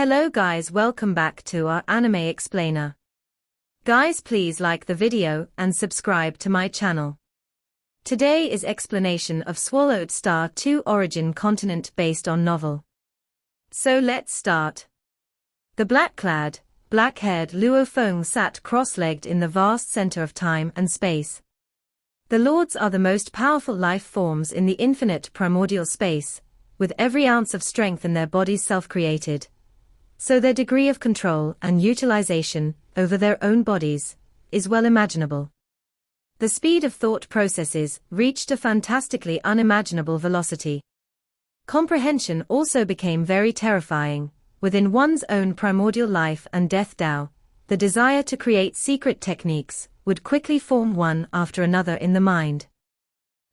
Hello guys, welcome back to our anime explainer. Guys, please like the video and subscribe to my channel. Today is explanation of Swallowed Star 2 origin continent based on novel. So let's start. The black-clad, black-haired Luo Feng sat cross-legged in the vast center of time and space. The Lords are the most powerful life forms in the infinite primordial space, with every ounce of strength in their bodies self-created. So their degree of control and utilization over their own bodies is well imaginable. The speed of thought processes reached a fantastically unimaginable velocity. Comprehension also became very terrifying. Within one's own primordial life and death Tao, the desire to create secret techniques would quickly form one after another in the mind.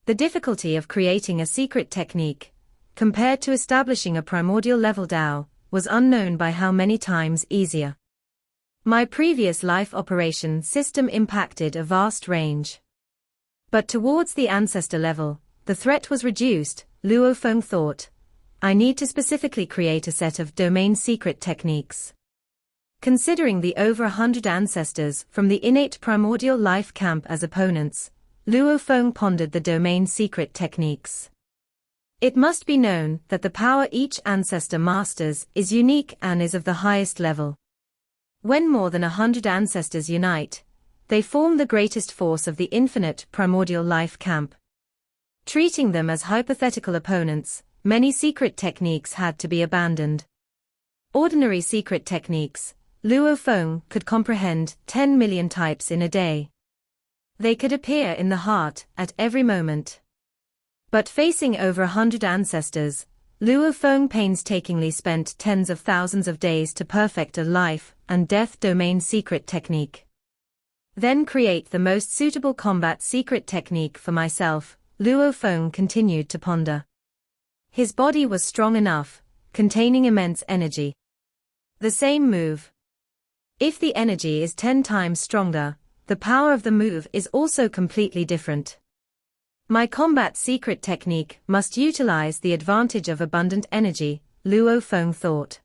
The difficulty of creating a secret technique, compared to establishing a primordial level Tao, was unknown by how many times easier. My previous life operation system impacted a vast range. But towards the ancestor level, the threat was reduced. Luo Feng thought, I need to specifically create a set of domain secret techniques. Considering the over 100 ancestors from the innate primordial life camp as opponents, Luo Feng pondered the domain secret techniques. It must be known that the power each ancestor masters is unique and is of the highest level. When more than 100 ancestors unite, they form the greatest force of the infinite primordial life camp. Treating them as hypothetical opponents, many secret techniques had to be abandoned. Ordinary secret techniques, Luo Feng could comprehend 10 million types in a day. They could appear in the heart at every moment. But facing over 100 ancestors, Luo Feng painstakingly spent tens of thousands of days to perfect a life and death domain secret technique. Then create the most suitable combat secret technique for myself, Luo Feng continued to ponder. His body was strong enough, containing immense energy. The same move. If the energy is 10 times stronger, the power of the move is also completely different. My combat secret technique must utilize the advantage of abundant energy, Luo Feng thought.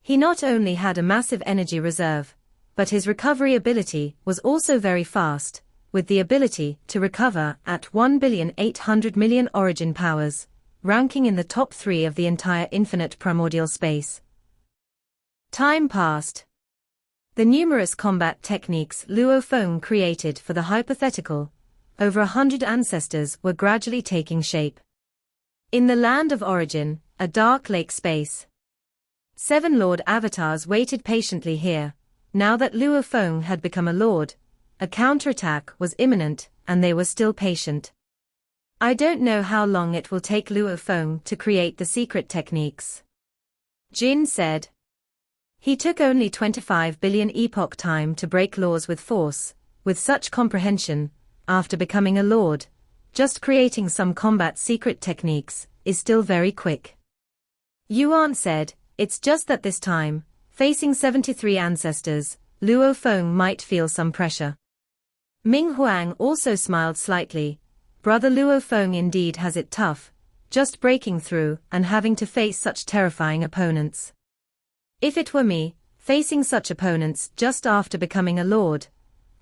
He not only had a massive energy reserve, but his recovery ability was also very fast, with the ability to recover at 1,800,000,000 origin powers, ranking in the top 3 of the entire infinite primordial space. Time passed. The numerous combat techniques Luo Feng created for the hypothetical, over 100 ancestors were gradually taking shape. In the land of origin, a dark lake space. 7 Lord avatars waited patiently here. Now that Luo Feng had become a lord, a counterattack was imminent, and they were still patient. I don't know how long it will take Luo Feng to create the secret techniques, Jin said. He took only 25 billion epoch time to break laws with force. With such comprehension, after becoming a lord, just creating some combat secret techniques is still very quick. Yuan said, it's just that this time, facing 73 ancestors, Luo Feng might feel some pressure. Ming Huang also smiled slightly. Brother Luo Feng indeed has it tough, just breaking through and having to face such terrifying opponents. If it were me, facing such opponents just after becoming a lord,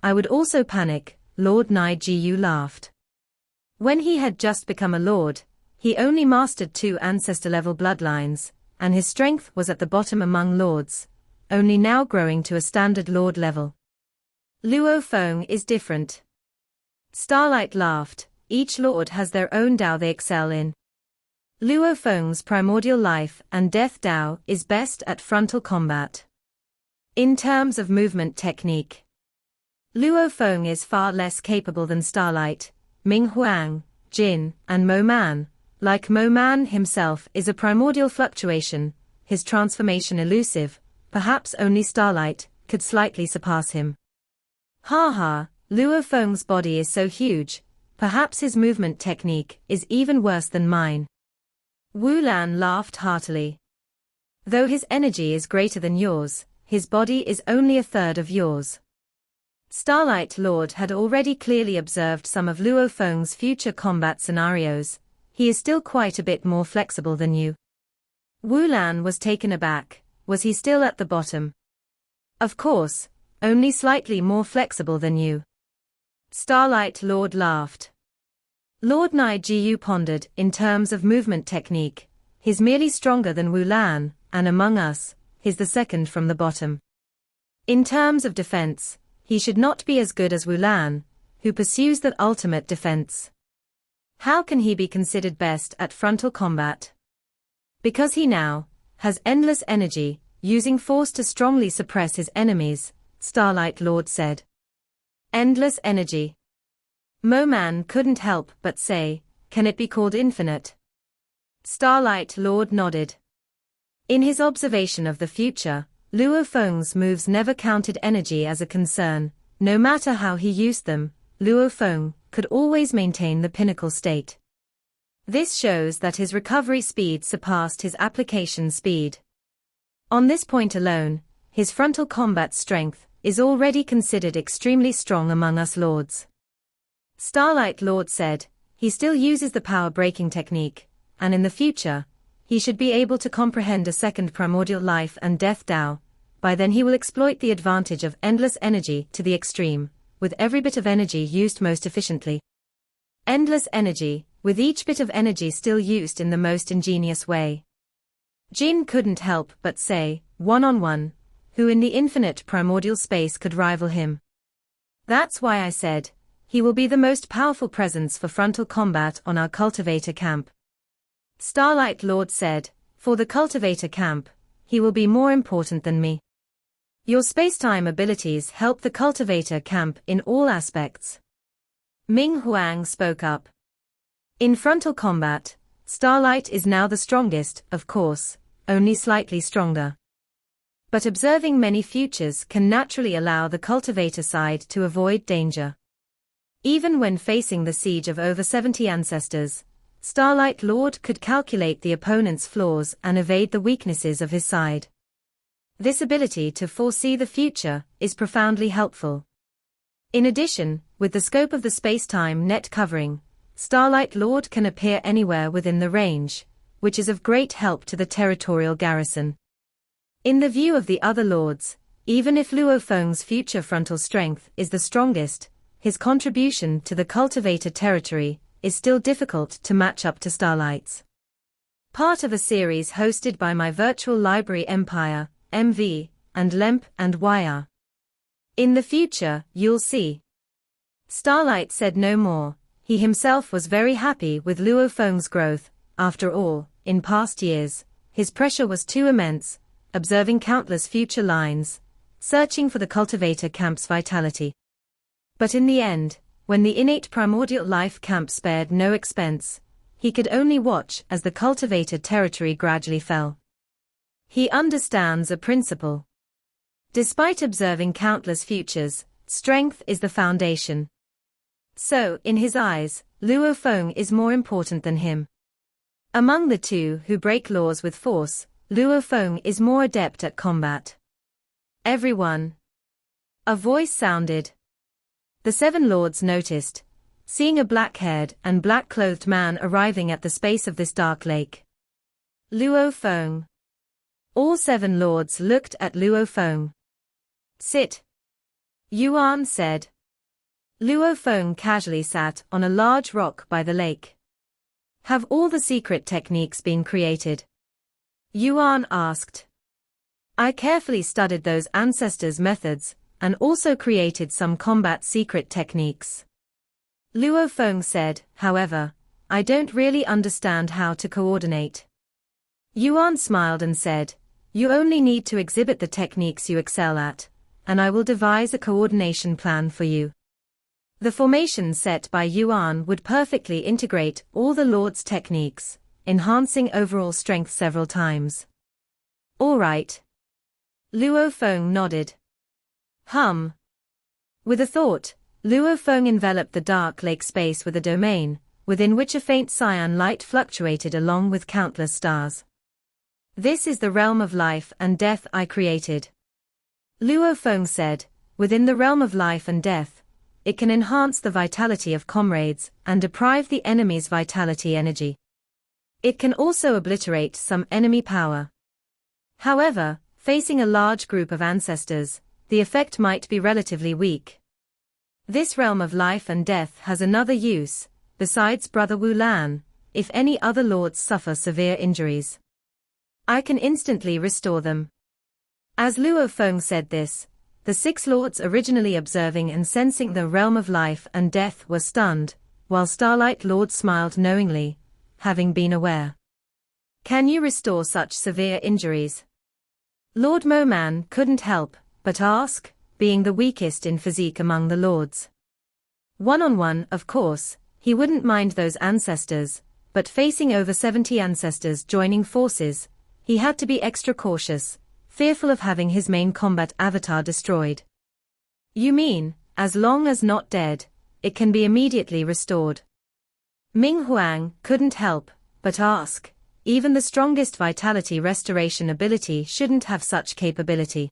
I would also panic, Lord Nai Jiu laughed. When he had just become a lord, he only mastered 2 ancestor-level bloodlines, and his strength was at the bottom among lords, only now growing to a standard lord level. Luo Feng is different. Starlight laughed, each lord has their own Tao they excel in. Luo Feng's primordial life and death Tao is best at frontal combat. In terms of movement technique, Luo Feng is far less capable than Starlight, Ming Huang, Jin, and Mo Man. Like Mo Man himself is a primordial fluctuation, his transformation elusive, perhaps only Starlight could slightly surpass him. Haha, Luo Feng's body is so huge, perhaps his movement technique is even worse than mine. Wu Lan laughed heartily. Though his energy is greater than yours, his body is only a third of yours. Starlight Lord had already clearly observed some of Luo Feng's future combat scenarios. He is still quite a bit more flexible than you. Wu Lan was taken aback. was he still at the bottom? Of course, only slightly more flexible than you. Starlight Lord laughed. Lord Nijiu pondered. In terms of movement technique, he's merely stronger than Wu Lan, and among us, he's the second from the bottom. In terms of defense, he should not be as good as Wu Lan, who pursues the ultimate defense. How can he be considered best at frontal combat? Because he now has endless energy, using force to strongly suppress his enemies, Starlight Lord said. Endless energy. Mo Man couldn't help but say, can it be called infinite? Starlight Lord nodded. In his observation of the future, Luo Feng's moves never counted energy as a concern. No matter how he used them, Luo Feng could always maintain the pinnacle state. This shows that his recovery speed surpassed his application speed. On this point alone, his frontal combat strength is already considered extremely strong among us lords. Starlight Lord said, he still uses the power breaking technique, and in the future, he should be able to comprehend a second primordial life and death Tao. By then he will exploit the advantage of endless energy to the extreme, with every bit of energy used most efficiently. Endless energy, with each bit of energy still used in the most ingenious way. Jin couldn't help but say, one-on-one, who in the infinite primordial space could rival him? That's why I said, he will be the most powerful presence for frontal combat on our cultivator camp. Starlight Lord said, for the cultivator camp, he will be more important than me. Your space-time abilities help the cultivator camp in all aspects. Ming Huang spoke up. In frontal combat, Starlight is now the strongest, of course, only slightly stronger. But observing many futures can naturally allow the cultivator side to avoid danger. Even when facing the siege of over 70 ancestors, Starlight Lord could calculate the opponent's flaws and evade the weaknesses of his side. This ability to foresee the future is profoundly helpful. In addition, with the scope of the space-time net covering, Starlight Lord can appear anywhere within the range, which is of great help to the territorial garrison. In the view of the other lords, even if Luo Feng's future frontal strength is the strongest, his contribution to the cultivator territory is still difficult to match up to Starlight's. Part of a series hosted by my virtual library Empire, MV, and Lemp and YR. In the future, you'll see. Starlight said no more. He himself was very happy with Luo Feng's growth. After all, in past years, his pressure was too immense, observing countless future lines, searching for the cultivator camp's vitality. But in the end, when the innate primordial life camp spared no expense, he could only watch as the cultivator territory gradually fell. He understands a principle. Despite observing countless futures, strength is the foundation. So, in his eyes, Luo Feng is more important than him. Among the two who break laws with force, Luo Feng is more adept at combat. Everyone. A voice sounded. The 7 lords noticed, seeing a black-haired and black-clothed man arriving at the space of this dark lake. Luo Feng. All 7 lords looked at Luo Feng. Sit. Yuan said. Luo Feng casually sat on a large rock by the lake. Have all the secret techniques been created? Yuan asked. I carefully studied those ancestors' methods, and also created some combat secret techniques. Luo Feng said, however, I don't really understand how to coordinate. Yuan smiled and said, you only need to exhibit the techniques you excel at, and I will devise a coordination plan for you. The formation set by Yuan would perfectly integrate all the Lord's techniques, enhancing overall strength several times. All right. Luo Feng nodded. With a thought, Luo Feng enveloped the dark lake space with a domain, within which a faint cyan light fluctuated along with countless stars. This is the realm of life and death I created. Luo Feng said, within the realm of life and death, it can enhance the vitality of comrades and deprive the enemy's vitality energy. It can also obliterate some enemy power. However, Facing a large group of ancestors, the effect might be relatively weak. This realm of life and death has another use, besides Brother Wu Lan, if any other lords suffer severe injuries. I can instantly restore them. As Luo Feng said this, the 6 lords originally observing and sensing the realm of life and death were stunned, while Starlight Lord smiled knowingly, having been aware. Can you restore such severe injuries? Lord Mo Man couldn't help but ask, being the weakest in physique among the lords. One-on-one, of course, he wouldn't mind those ancestors, but facing over 70 ancestors joining forces, he had to be extra cautious, fearful of having his main combat avatar destroyed. You mean, as long as not dead, it can be immediately restored? Ming Huang couldn't help but ask, even the strongest vitality restoration ability shouldn't have such capability.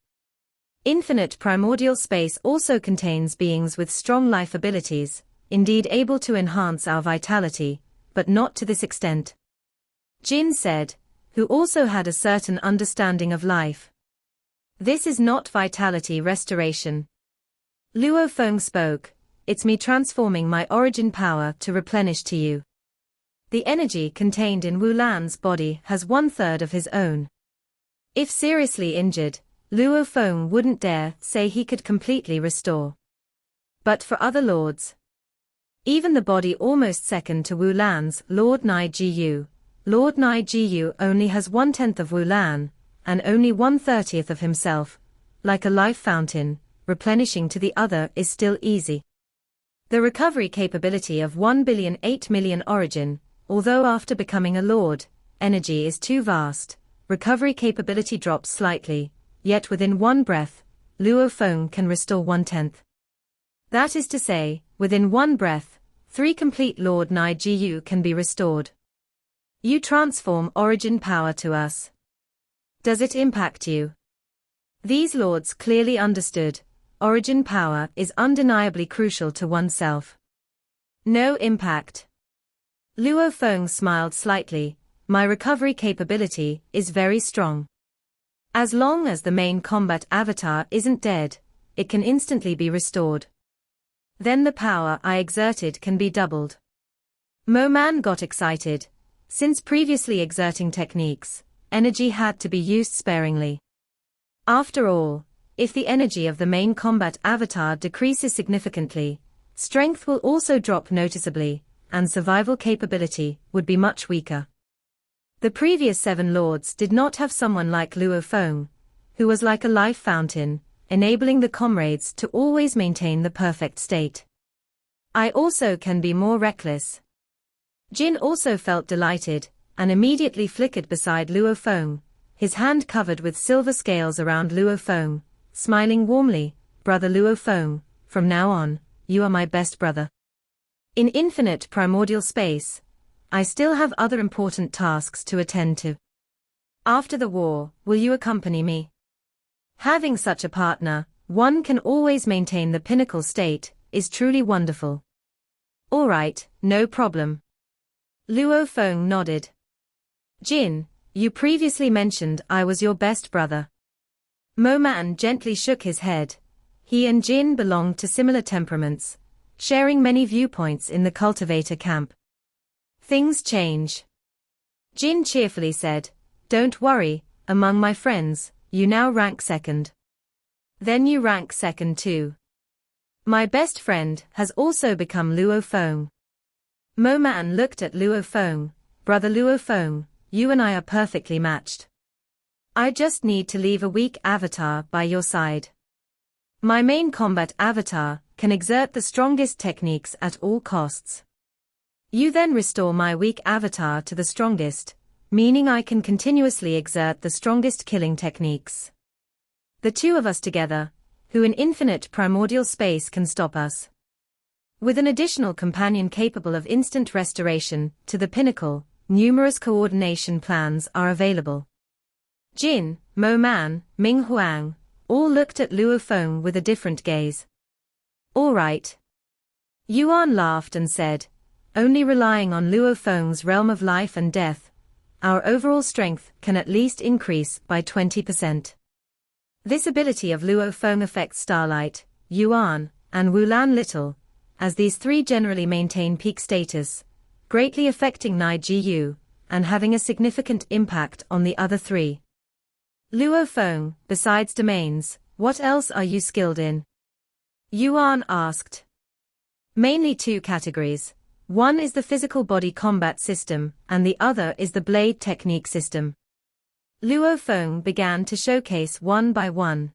Infinite primordial space also contains beings with strong life abilities, indeed able to enhance our vitality, but not to this extent. Jin said, who also had a certain understanding of life. This is not vitality restoration. Luo Feng spoke, it's me transforming my origin power to replenish to you. The energy contained in Wu Lan's body has 1/3 of his own. If seriously injured, Luo Feng wouldn't dare say he could completely restore. But for other lords, even the body almost second to Wu Lan's, Lord Nai Jiyu only has 1/10 of Wu Lan, and only 1/30 of himself, like a life fountain, replenishing to the other is still easy. The recovery capability of 1,008,000,000 origin, although after becoming a lord, energy is too vast, recovery capability drops slightly, yet within one breath, Luo Feng can restore 1/10. That is to say, within one breath, 3 complete Lord Nai Jiyu can be restored. You transform origin power to us. Does it impact you? These lords clearly understood, origin power is undeniably crucial to oneself. No impact. Luo Feng smiled slightly, my recovery capability is very strong. As long as the main combat avatar isn't dead, it can instantly be restored. Then the power I exerted can be doubled. Mo Man got excited. Since previously exerting techniques, energy had to be used sparingly. After all, if the energy of the main combat avatar decreases significantly, strength will also drop noticeably, and survival capability would be much weaker. The previous 7 lords did not have someone like Luo Feng, who was like a life fountain, enabling the comrades to always maintain the perfect state. I also can be more reckless. Jin also felt delighted, and immediately flickered beside Luo Feng, his hand covered with silver scales around Luo Feng, smiling warmly, Brother Luo Feng, from now on, you are my best brother. In infinite primordial space, I still have other important tasks to attend to. After the war, will you accompany me? Having such a partner, one can always maintain the pinnacle state, is truly wonderful. All right, no problem. Luo Feng nodded. Jin, you previously mentioned I was your best brother. Mo Man gently shook his head. He and Jin belonged to similar temperaments, sharing many viewpoints in the cultivator camp. Things change. Jin cheerfully said, don't worry, among my friends, you now rank second. Then you rank second too. My best friend has also become Luo Feng. Mo Man looked at Luo Feng, Brother Luo Feng, you and I are perfectly matched. I just need to leave a weak avatar by your side. My main combat avatar can exert the strongest techniques at all costs. You then restore my weak avatar to the strongest, meaning I can continuously exert the strongest killing techniques. The two of us together, who in infinite primordial space can stop us. With an additional companion capable of instant restoration to the pinnacle, numerous coordination plans are available. Jin, Mo Man, Ming Huang, all looked at Luo Feng with a different gaze. All right. Yuan laughed and said, only relying on Luo Feng's realm of life and death, our overall strength can at least increase by 20%. This ability of Luo Feng affects Starlight, Yuan, and Wulan little, as these three generally maintain peak status, greatly affecting Nai Yu, and having a significant impact on the other three. Luo Feng, besides domains, what else are you skilled in? Yuan asked. Mainly two categories. One is the physical body combat system, and the other is the blade technique system. Luo Feng began to showcase one by one.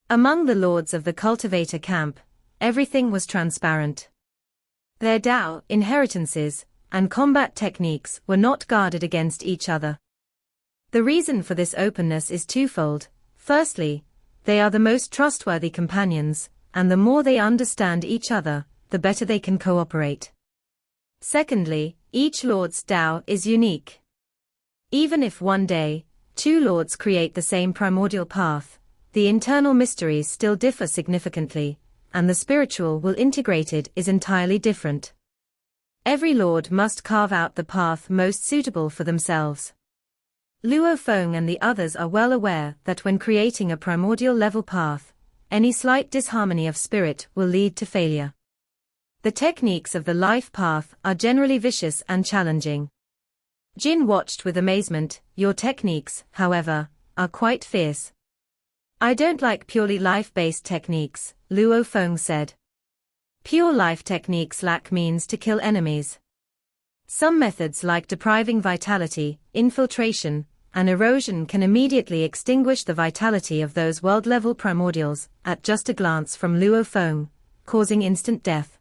Among the lords of the cultivator camp, everything was transparent. Their Dao, inheritances, and combat techniques were not guarded against each other. The reason for this openness is twofold. Firstly, they are the most trustworthy companions, and the more they understand each other, the better they can cooperate. Secondly, each lord's Dao is unique. Even if one day, two lords create the same primordial path, the internal mysteries still differ significantly, and the spiritual will integrated is entirely different. Every lord must carve out the path most suitable for themselves. Luo Feng and the others are well aware that when creating a primordial level path, any slight disharmony of spirit will lead to failure. The techniques of the life path are generally vicious and challenging. Jin watched with amazement. Your techniques, however, are quite fierce. I don't like purely life-based techniques, Luo Feng said. Pure life techniques lack means to kill enemies. Some methods like depriving vitality, infiltration, and erosion can immediately extinguish the vitality of those world-level primordials at just a glance from Luo Feng, causing instant death.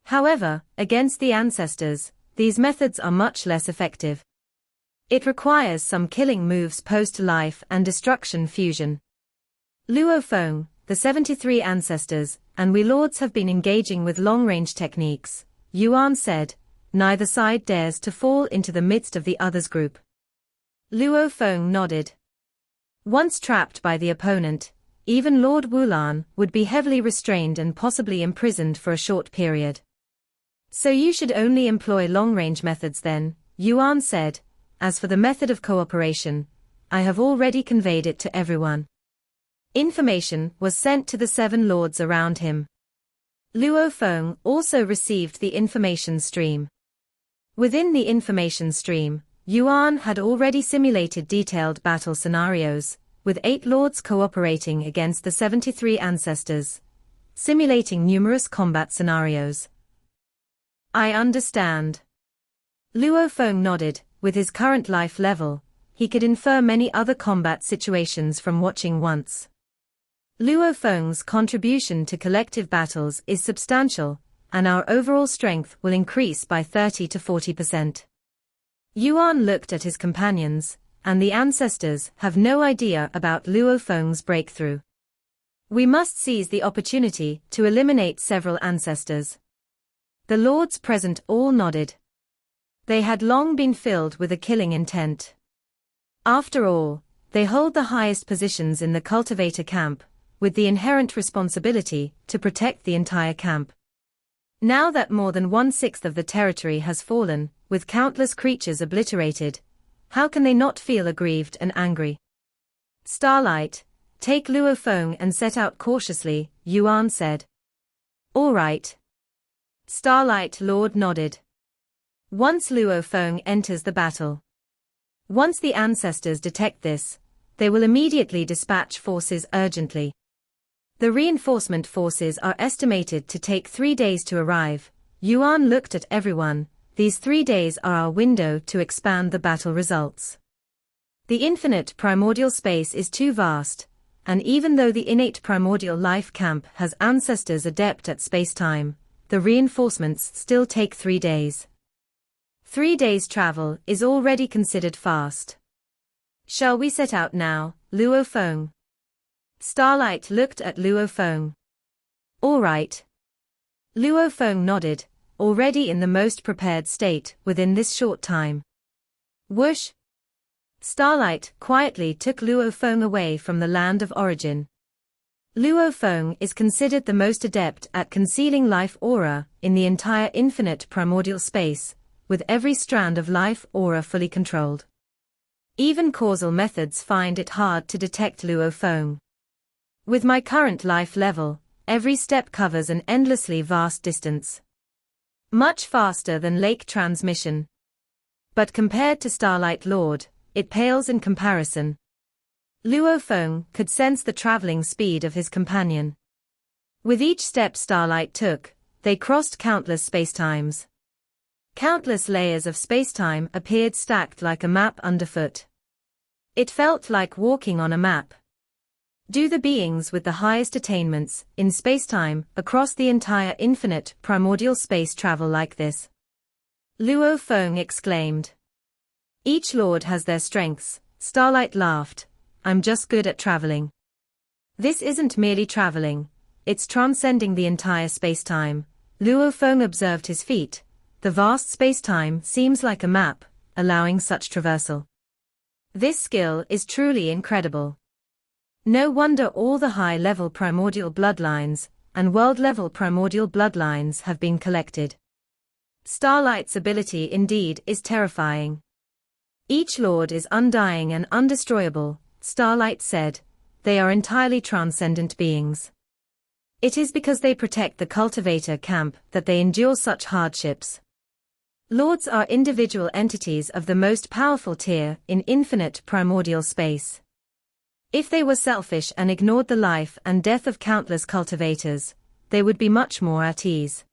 However, against the ancestors, these methods are much less effective. It requires some killing moves post-life and destruction fusion. Luo Feng, the 73 ancestors, and we lords have been engaging with long-range techniques, Yuan said. Neither side dares to fall into the midst of the other's group. Luo Feng nodded. Once trapped by the opponent, even Lord Wulan would be heavily restrained and possibly imprisoned for a short period. So you should only employ long-range methods then, Yuan said. As for the method of cooperation, I have already conveyed it to everyone. Information was sent to the 7 lords around him. Luo Feng also received the information stream. Within the information stream, Yuan had already simulated detailed battle scenarios, with 8 lords cooperating against the 73 ancestors, simulating numerous combat scenarios. I understand. Luo Feng nodded. With his current life level, he could infer many other combat situations from watching once. Luo Feng's contribution to collective battles is substantial, and our overall strength will increase by 30 to 40%. Yuan looked at his companions, and the ancestors have no idea about Luo Feng's breakthrough. We must seize the opportunity to eliminate several ancestors. The lords present all nodded. They had long been filled with a killing intent. After all, they hold the highest positions in the cultivator camp, with the inherent responsibility to protect the entire camp. Now that more than 1/6 of the territory has fallen, with countless creatures obliterated, how can they not feel aggrieved and angry? Starlight, take Luo Feng and set out cautiously, Yuan said. All right. Starlight Lord nodded. Once Luo Feng enters the battle. Once the ancestors detect this, they will immediately dispatch forces urgently. The reinforcement forces are estimated to take 3 days to arrive. Yuan looked at everyone. These 3 days are our window to expand the battle results. The infinite primordial space is too vast, and even though the innate primordial life camp has ancestors adept at space-time, the reinforcements still take 3 days. 3 days' travel is already considered fast. Shall we set out now, Luo Feng? Starlight looked at Luo Feng. All right. Luo Feng nodded, already in the most prepared state within this short time. Whoosh! Starlight quietly took Luo Feng away from the land of origin. Luo Feng is considered the most adept at concealing life aura in the entire infinite primordial space, with every strand of life aura fully controlled. Even causal methods find it hard to detect Luo Feng. With my current life level, every step covers an endlessly vast distance. Much faster than lake transmission. But compared to Starlight Lord, it pales in comparison. Luo Feng could sense the traveling speed of his companion. With each step Starlight took, they crossed countless spacetimes. Countless layers of spacetime appeared stacked like a map underfoot. It felt like walking on a map. Do the beings with the highest attainments in spacetime across the entire infinite primordial space travel like this? Luo Feng exclaimed. Each lord has their strengths, Starlight laughed. I'm just good at traveling. This isn't merely traveling, it's transcending the entire spacetime. Luo Feng observed his feet. The vast spacetime seems like a map, allowing such traversal. This skill is truly incredible. No wonder all the high-level primordial bloodlines and world-level primordial bloodlines have been collected. Starlight's ability indeed is terrifying. Each lord is undying and undestroyable, Starlight said. They are entirely transcendent beings. It is because they protect the cultivator camp that they endure such hardships. Lords are individual entities of the most powerful tier in infinite primordial space. If they were selfish and ignored the life and death of countless cultivators, they would be much more at ease.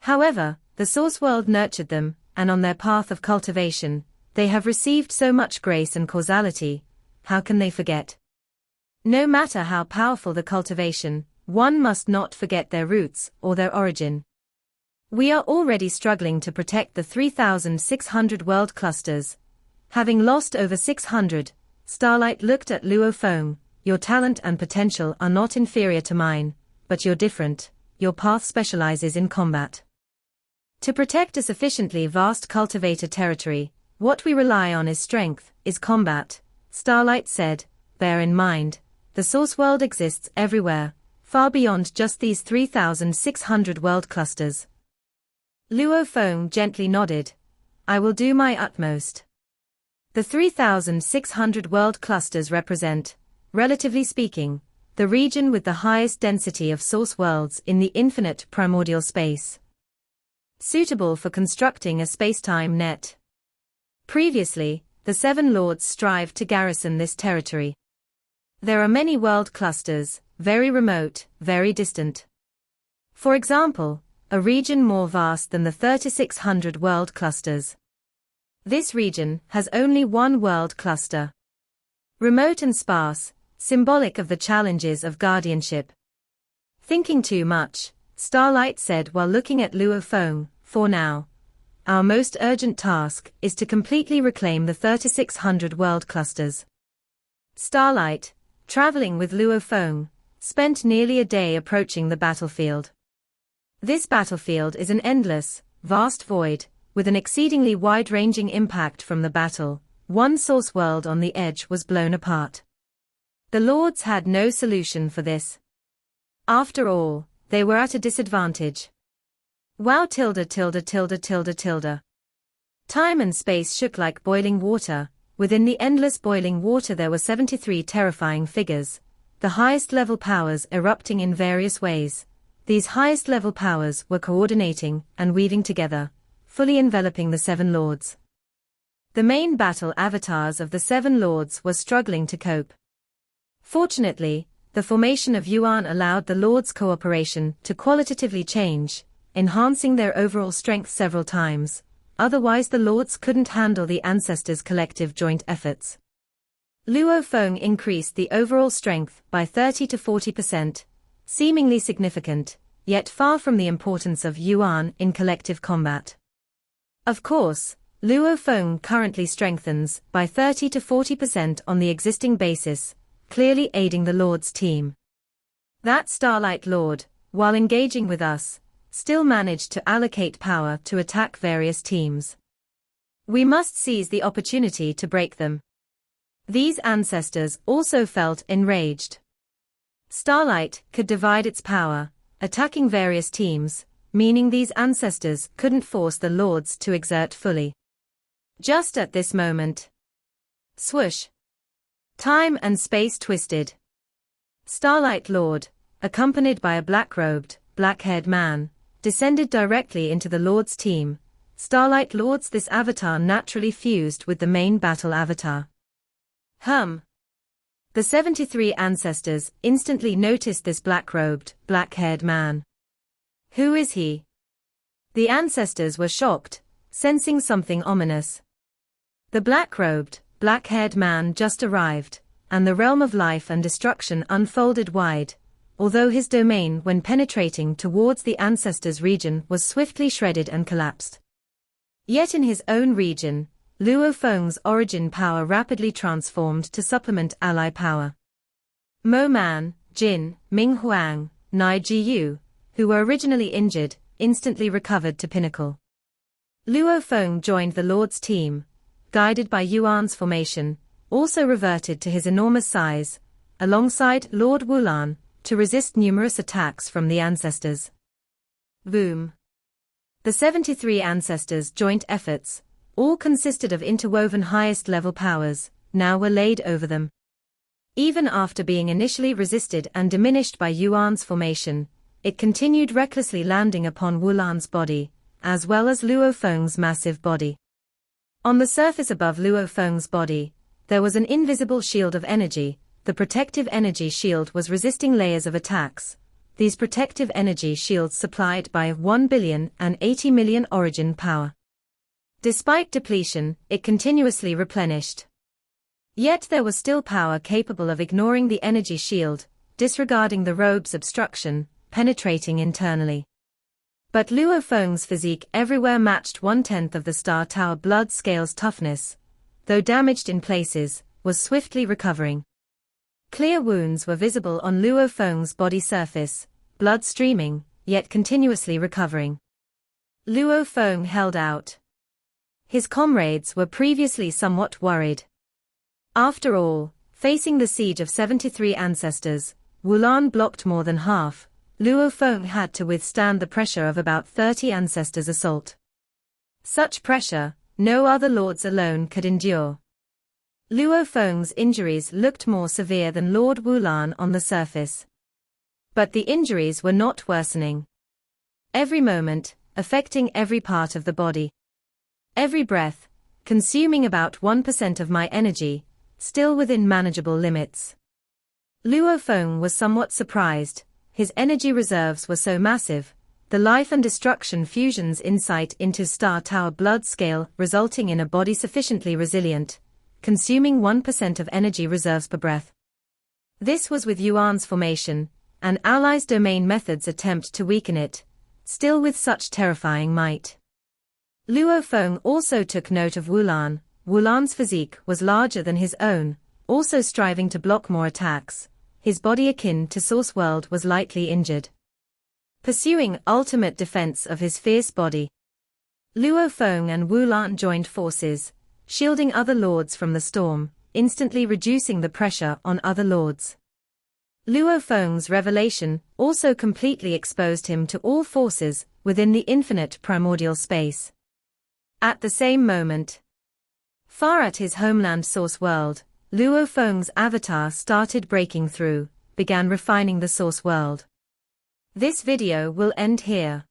However, the source world nurtured them, and on their path of cultivation, they have received so much grace and causality. How can they forget? No matter how powerful the cultivation, one must not forget their roots or their origin. We are already struggling to protect the 3,600 world clusters. Having lost over 600, Starlight looked at Luo Feng. Your talent and potential are not inferior to mine, but you're different. Your path specializes in combat. To protect a sufficiently vast cultivator territory, what we rely on is strength, is combat, Starlight said. Bear in mind, the source world exists everywhere, far beyond just these 3,600 world clusters. Luo Feng gently nodded. I will do my utmost. The 3,600 world clusters represent, relatively speaking, the region with the highest density of source worlds in the infinite primordial space. Suitable for constructing a spacetime net. Previously, the seven lords strived to garrison this territory. There are many world clusters, very remote, very distant. For example, a region more vast than the 3,600 world clusters. This region has only one world cluster. Remote and sparse, symbolic of the challenges of guardianship. Thinking too much, Starlight said while looking at Luo Feng. For now, our most urgent task is to completely reclaim the 3,600 world clusters. Starlight, traveling with Luo Feng, spent nearly a day approaching the battlefield. This battlefield is an endless, vast void, with an exceedingly wide-ranging impact from the battle. One source world on the edge was blown apart. The lords had no solution for this. After all, they were at a disadvantage. Wow! Time and space shook like boiling water. Within the endless boiling water there were 73 terrifying figures, the highest level powers erupting in various ways. These highest level powers were coordinating and weaving together, fully enveloping the seven lords. The main battle avatars of the seven lords were struggling to cope. Fortunately, the formation of Yuan allowed the lords' cooperation to qualitatively change, enhancing their overall strength several times. Otherwise the lords couldn't handle the ancestors' collective joint efforts. Luo Feng increased the overall strength by 30 to 40%, seemingly significant, yet far from the importance of Yuan in collective combat. Of course, Luo Feng currently strengthens by 30 to 40% on the existing basis, clearly aiding the Lord's team. That Starlight Lord, while engaging with us, still managed to allocate power to attack various teams. We must seize the opportunity to break them. These ancestors also felt enraged. Starlight could divide its power, attacking various teams, meaning these ancestors couldn't force the lords to exert fully. Just at this moment, Swoosh. Time and space twisted. Starlight Lord, accompanied by a black-robed, black-haired man, descended directly into the Lord's team. Starlight Lord's this avatar naturally fused with the main battle avatar. The 73 ancestors instantly noticed this black-robed, black-haired man. Who is he? The ancestors were shocked, sensing something ominous. The black-robed, black-haired man just arrived, and the realm of life and destruction unfolded wide, although his domain when penetrating towards the ancestors' region was swiftly shredded and collapsed. Yet in his own region, Luo Feng's origin power rapidly transformed to supplement ally power. Mo Man, Jin, Ming Huang, Nai Jiyu, who were originally injured, instantly recovered to pinnacle. Luo Feng joined the Lord's team, guided by Yuan's formation, also reverted to his enormous size, alongside Lord Wulan, to resist numerous attacks from the ancestors. Boom. The 73 ancestors' joint efforts, all consisted of interwoven highest-level powers, now were laid over them. Even after being initially resisted and diminished by Yuan's formation, it continued recklessly landing upon Wulan's body, as well as Luo Feng's massive body. On the surface above Luo Feng's body, there was an invisible shield of energy. The protective energy shield was resisting layers of attacks. These protective energy shields supplied by 1,080 million origin power. Despite depletion, it continuously replenished. Yet there was still power capable of ignoring the energy shield, disregarding the robe's obstruction, penetrating internally. But Luo Feng's physique everywhere matched 1/10 of the Star Tower blood scale's toughness, though damaged in places, was swiftly recovering. Clear wounds were visible on Luo Feng's body surface, blood streaming, yet continuously recovering. Luo Feng held out. His comrades were previously somewhat worried. After all, facing the siege of 73 ancestors, Wulan blocked more than half. Luo Feng had to withstand the pressure of about 30 ancestors' assault. Such pressure, no other lords alone could endure. Luo Feng's injuries looked more severe than Lord Wulan on the surface. But the injuries were not worsening. Every moment, affecting every part of the body. Every breath, consuming about 1% of my energy, still within manageable limits. Luo Feng was somewhat surprised. His energy reserves were so massive, the life and destruction fusion's insight into Star Tower blood scale resulting in a body sufficiently resilient, consuming 1% of energy reserves per breath. This was with Yuan's formation, and allies' domain methods attempt to weaken it, still with such terrifying might. Luo Feng also took note of Wulan. Wulan's physique was larger than his own, also striving to block more attacks. His body akin to Source World was lightly injured. Pursuing ultimate defense of his fierce body, Luo Feng and Wulan joined forces, shielding other lords from the storm, instantly reducing the pressure on other lords. Luo Feng's revelation also completely exposed him to all forces within the infinite primordial space. At the same moment, far at his homeland Source World, Luo Feng's avatar started breaking through, began refining the Source World. This video will end here.